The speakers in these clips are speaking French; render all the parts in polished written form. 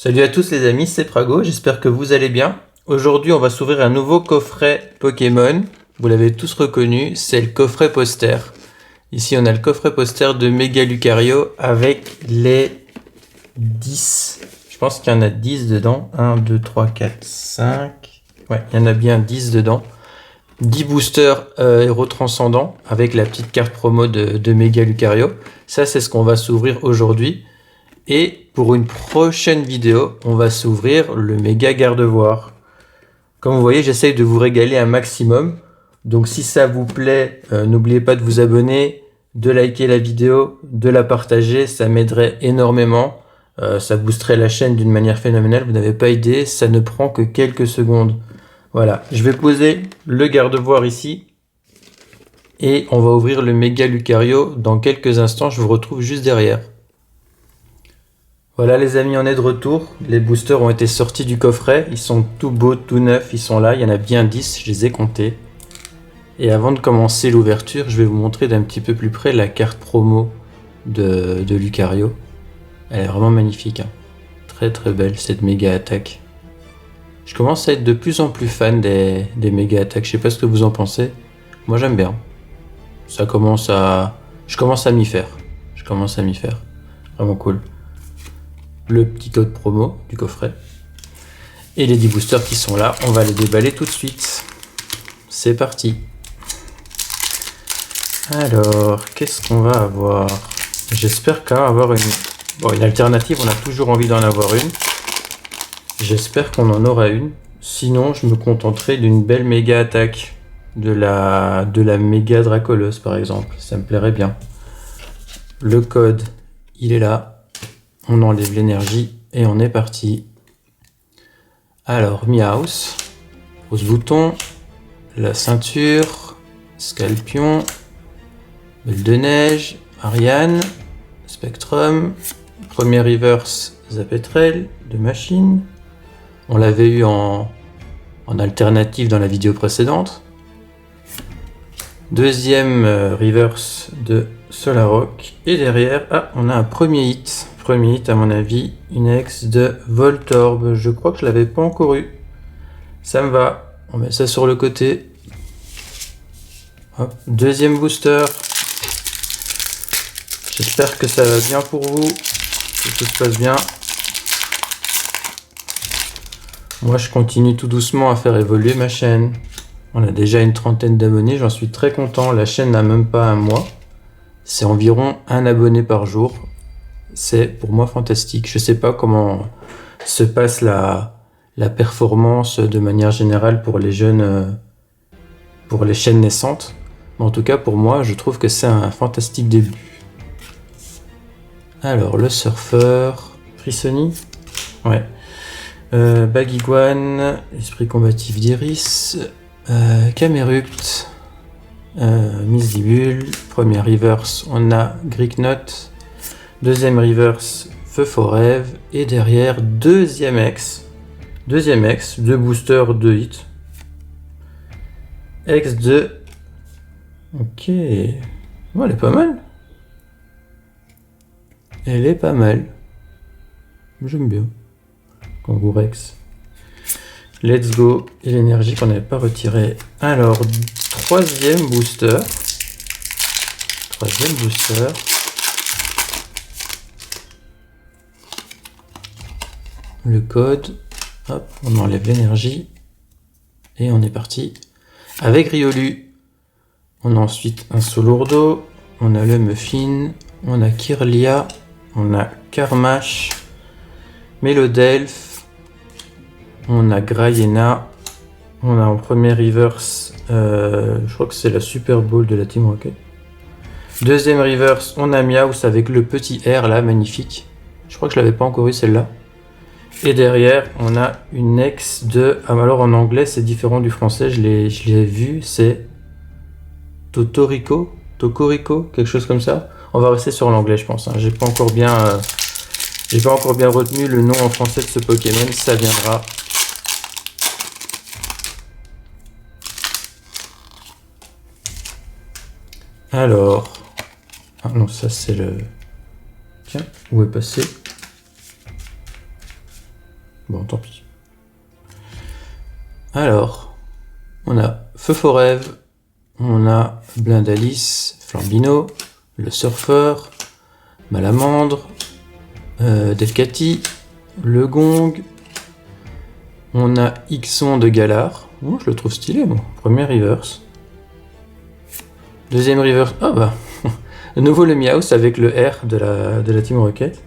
Salut à tous les amis, c'est Prago, j'espère que vous allez bien. Aujourd'hui on va s'ouvrir un nouveau coffret Pokémon, vous l'avez tous reconnu, c'est le coffret poster. Ici on a le coffret poster de Mega Lucario avec les 10, je pense qu'il y en a 10 dedans, 1, 2, 3, 4, 5, ouais il y en a bien 10 dedans. 10 boosters héros transcendants avec la petite carte promo de Mega Lucario. Ça c'est ce qu'on va s'ouvrir aujourd'hui. Et pour une prochaine vidéo, on va s'ouvrir le méga gardevoir. Comme vous voyez, j'essaye de vous régaler un maximum. Donc si ça vous plaît, n'oubliez pas de vous abonner, de liker la vidéo, de la partager, ça m'aiderait énormément. Ça boosterait la chaîne d'une manière phénoménale, vous n'avez pas idée, ça ne prend que quelques secondes. Voilà, je vais poser le gardevoir ici. Et on va ouvrir le méga Lucario dans quelques instants, je vous retrouve juste derrière. Voilà les amis, on est de retour. Les boosters ont été sortis du coffret. Ils sont tout beaux, tout neufs, ils sont là. Il y en a bien 10, je les ai comptés. Et avant de commencer l'ouverture, je vais vous montrer d'un petit peu plus près la carte promo de Lucario. Elle est vraiment magnifique. Hein. Très très belle cette méga attaque. Je commence à être de plus en plus fan des méga attaques. Je sais pas ce que vous en pensez. Moi j'aime bien. Je commence à m'y faire. Vraiment cool. Le petit code promo du coffret. Et les 10 boosters qui sont là, on va les déballer tout de suite. C'est parti. Alors, qu'est-ce qu'on va avoir? J'espère quand même avoir une alternative, on a toujours envie d'en avoir une. J'espère qu'on en aura une. Sinon, je me contenterai d'une belle méga attaque. De la méga Dracolos par exemple. Ça me plairait bien. Le code, il est là. On enlève l'énergie et on est parti. Alors, Miaus, pose bouton, la ceinture, Scalpion, Belle de Neige, Ariane, Spectrum, premier reverse, Zapetrel, de Machine. On l'avait eu en alternative dans la vidéo précédente. Deuxième reverse de Solarock. Et derrière, on a un premier hit. Premier hit à mon avis, une ex de Voltorb. Je crois que je l'avais pas encore eu. Ça me va. On met ça sur le côté. Hop. Deuxième booster. J'espère que ça va bien pour vous. Que tout se passe bien. Moi je continue tout doucement à faire évoluer ma chaîne. On a déjà une trentaine d'abonnés. J'en suis très content. La chaîne n'a même pas un mois. C'est environ un abonné par jour. C'est pour moi fantastique. Je sais pas comment se passe la performance de manière générale pour les jeunes, pour les chaînes naissantes. Mais en tout cas, pour moi, je trouve que c'est un fantastique début. Alors, le surfeur, Frissoni, ouais. Baguiguane, esprit combatif d'Iris, Camerupt, Misdibule, première reverse, on a Greeknot. Deuxième reverse, Feu Forêve. Et derrière, deuxième ex, deux boosters, deux hits. Ex de... Ok. Bon, elle est pas mal. Elle est pas mal. J'aime bien. Kangourex. Let's go. Et l'énergie qu'on n'avait pas retirée. Alors, troisième booster. Le code, hop, on enlève l'énergie et on est parti avec Riolu. On a ensuite un Solourdo, on a le Muffin, on a Kirlia, on a Karmash, Melodelph, on a Grayena, on a en premier reverse, je crois que c'est la Super Bowl de la Team Rocket. Deuxième reverse, on a Miaus avec le petit R là, magnifique. Je crois que je l'avais pas encore eu celle-là. Et derrière, on a une ex de... Ah, alors en anglais, c'est différent du français, je l'ai vu, c'est Tokorico, quelque chose comme ça. On va rester sur l'anglais, je pense. Hein. J'ai pas encore bien retenu le nom en français de ce Pokémon, ça viendra. Alors... Ah non, ça c'est le... Tiens, où est passé? Bon, tant pis. Alors, on a Feu Forève, on a Blindalice, Flambino, le Surfeur, Malamandre, Delcati, le Gong. On a Ixon de Galar. Oh, je le trouve stylé, bon. Premier reverse. Deuxième reverse. Ah bah. De nouveau le Miaus avec le R de la Team Rocket.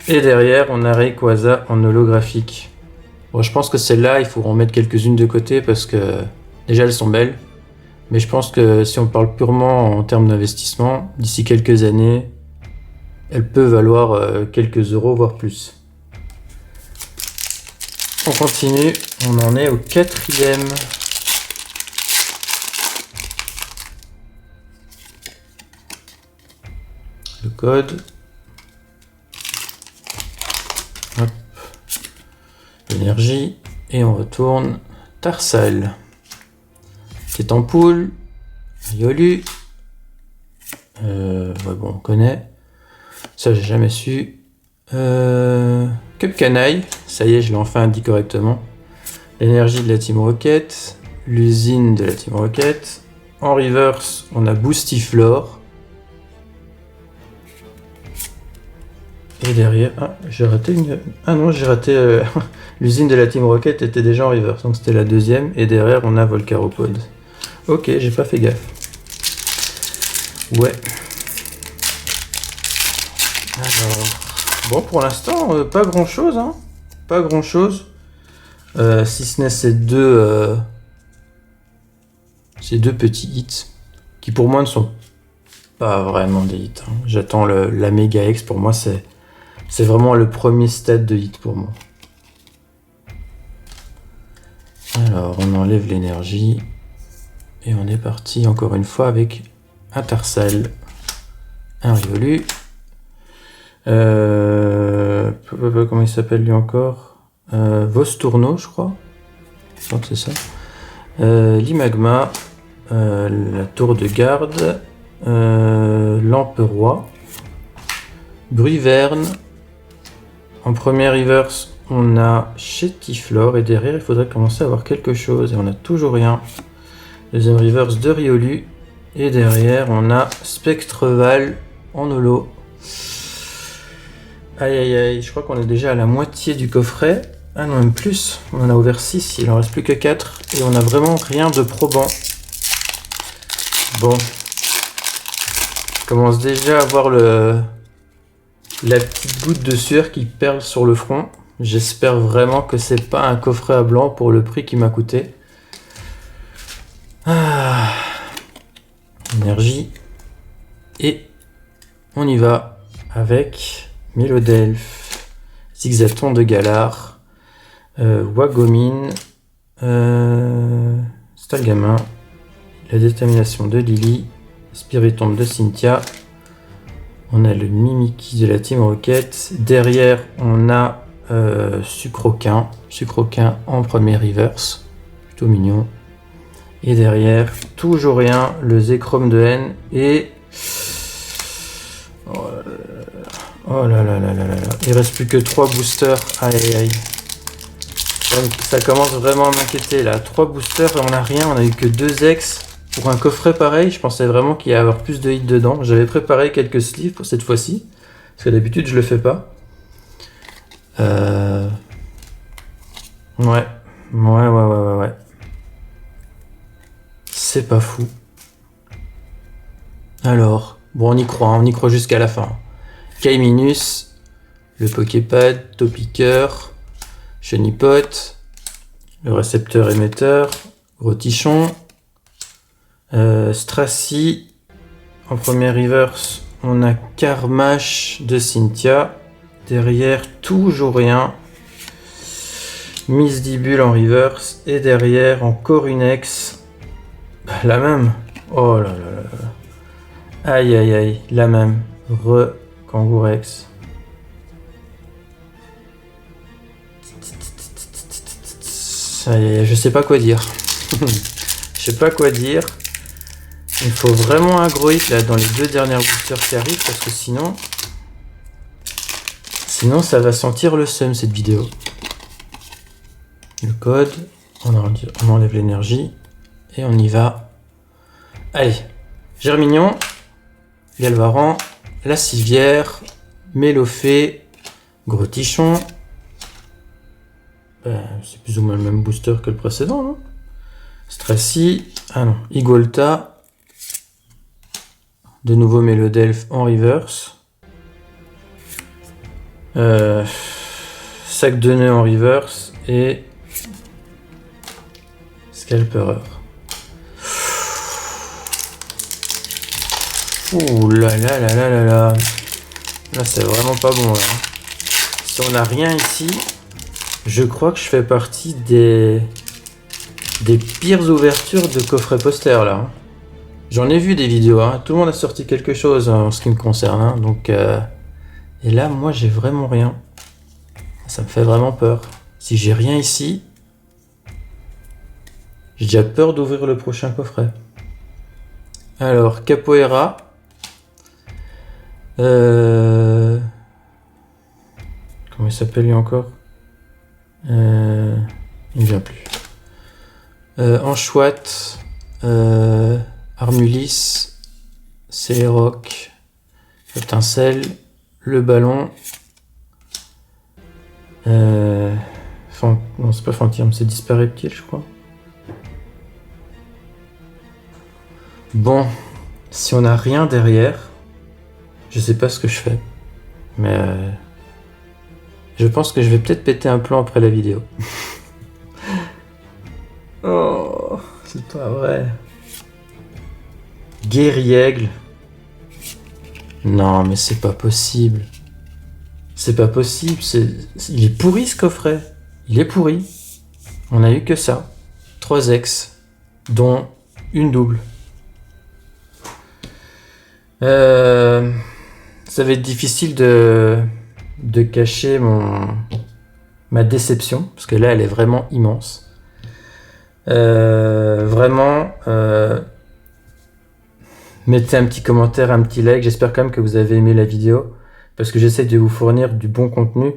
Et derrière, on a Rayquaza en holographique. Bon, je pense que celle-là, il faut en mettre quelques-unes de côté parce que déjà elles sont belles. Mais je pense que si on parle purement en termes d'investissement, d'ici quelques années, elles peuvent valoir quelques euros, voire plus. On continue, on en est au 4e. Le code. Hop. Énergie. Et on retourne Tarsal. C'est en poule. Riolu. Ouais, bon, on connaît. Ça, j'ai jamais su. Cupcanaille. Ça y est, je l'ai enfin dit correctement. L'énergie de la Team Rocket. L'usine de la Team Rocket. En reverse, on a Boostiflore. Et derrière, j'ai raté une... Ah non, j'ai raté... L'usine de la Team Rocket était déjà en reverse, donc c'était la deuxième. Et derrière, on a Volcaropod. Ok, j'ai pas fait gaffe. Ouais. Alors... Bon, pour l'instant, pas grand-chose, hein. Pas grand-chose. Si ce n'est ces deux petits hits, qui pour moi ne sont pas vraiment des hits. Hein. J'attends la Mega X, pour moi, c'est vraiment le premier stade de hit pour moi. Alors, on enlève l'énergie. Et on est parti encore une fois avec un Tarsal, un Riolu. Comment il s'appelle lui encore, Vostourno, je crois. Je crois que c'est ça. L'Imagma, la Tour de Garde, Lamperoy, Bruyverne. En premier reverse, on a Chétiflore et derrière, il faudrait commencer à avoir quelque chose et on n'a toujours rien. Deuxième reverse de Riolu et derrière, on a Spectreval en holo. Aïe aïe aïe, je crois qu'on est déjà à la moitié du coffret. Ah non, même plus. On en a ouvert 6, il en reste plus que 4. Et on a vraiment rien de probant. Bon. Je commence déjà à voir la petite goutte de sueur qui perle sur le front. J'espère vraiment que c'est pas un coffret à blanc pour le prix qui m'a coûté. Ah. Énergie. Et on y va avec... Mélodelph, Zigzaton de Galar, Wagomine, Stalgamin, la détermination de Lily, Spiritomb de Cynthia. On a le Mimikyu de la Team Rocket. Derrière, on a Sucroquin en premier reverse, plutôt mignon. Et derrière, toujours rien, le Zekrom de N et... Oh là là là là là là. Il reste plus que 3 boosters. Aïe aïe aïe. Ça commence vraiment à m'inquiéter là. 3 boosters et on n'a rien. On a eu que 2 ex. Pour un coffret pareil, je pensais vraiment qu'il y allait y avoir plus de hits dedans. J'avais préparé quelques sleeves pour cette fois-ci. Parce que d'habitude je le fais pas. Ouais. C'est pas fou. Alors, bon, on y croit jusqu'à la fin. Kaiminus, le Poképad, Topiqueur, Chenipot, le récepteur émetteur, Gros Tichon, Stracy. En premier reverse, on a Carmash de Cynthia. Derrière, toujours rien. Miss Dibule en reverse. Et derrière, encore une ex. La même. Oh là là là là. Aïe aïe aïe, la même. Kangourex. Je sais pas quoi dire. Je sais pas quoi dire. Il faut vraiment un gros hit là dans les 2 dernières boosters qui arrivent parce que sinon ça va sentir le seum cette vidéo. le code, on enlève l'énergie et on y va. Allez, Germignon, Galvaran, La Civière, Mélofée, Gros Tichon. C'est plus ou moins le même booster que le précédent, non? Stracy, ah non, Igolta, de nouveau Mélodelph en reverse. Sac de nœuds en reverse et Scalperer. Ouh là là là là là là. Là c'est vraiment pas bon là. Si on n'a rien ici, je crois que je fais partie des pires ouvertures de coffret poster là. J'en ai vu des vidéos, hein. Tout le monde a sorti quelque chose en ce qui me concerne, hein. Donc et là moi j'ai vraiment rien. Ça me fait vraiment peur. Si j'ai rien ici, j'ai déjà peur d'ouvrir le prochain coffret. Alors Capoeira. Comment il s'appelle lui encore? Il ne vient plus. Anchouette, Armulis, Céléroc, Étincelle, le ballon. Non, c'est pas Fantôme, c'est Dispareptile, je crois. Bon, si on n'a rien derrière, je sais pas ce que je fais, mais je pense que je vais peut-être péter un plomb après la vidéo. Oh, c'est pas vrai. Guerriègle. Non, mais c'est pas possible. C'est pas possible. Il est pourri ce coffret. Il est pourri. On a eu que ça. 3 ex, dont une double. Ça va être difficile de cacher ma déception, parce que là, elle est vraiment immense. Vraiment, mettez un petit commentaire, un petit like. J'espère quand même que vous avez aimé la vidéo, parce que j'essaie de vous fournir du bon contenu.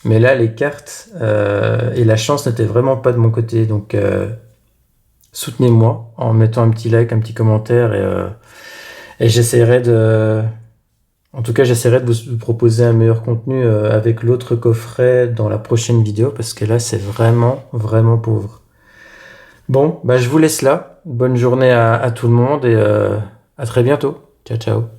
Mais là, les cartes et la chance n'étaient vraiment pas de mon côté. Donc, soutenez-moi en mettant un petit like, un petit commentaire, et j'essaierai de... En tout cas, j'essaierai de vous proposer un meilleur contenu avec l'autre coffret dans la prochaine vidéo, parce que là, c'est vraiment, vraiment pauvre. Bon, bah, je vous laisse là. Bonne journée à tout le monde et à très bientôt. Ciao, ciao.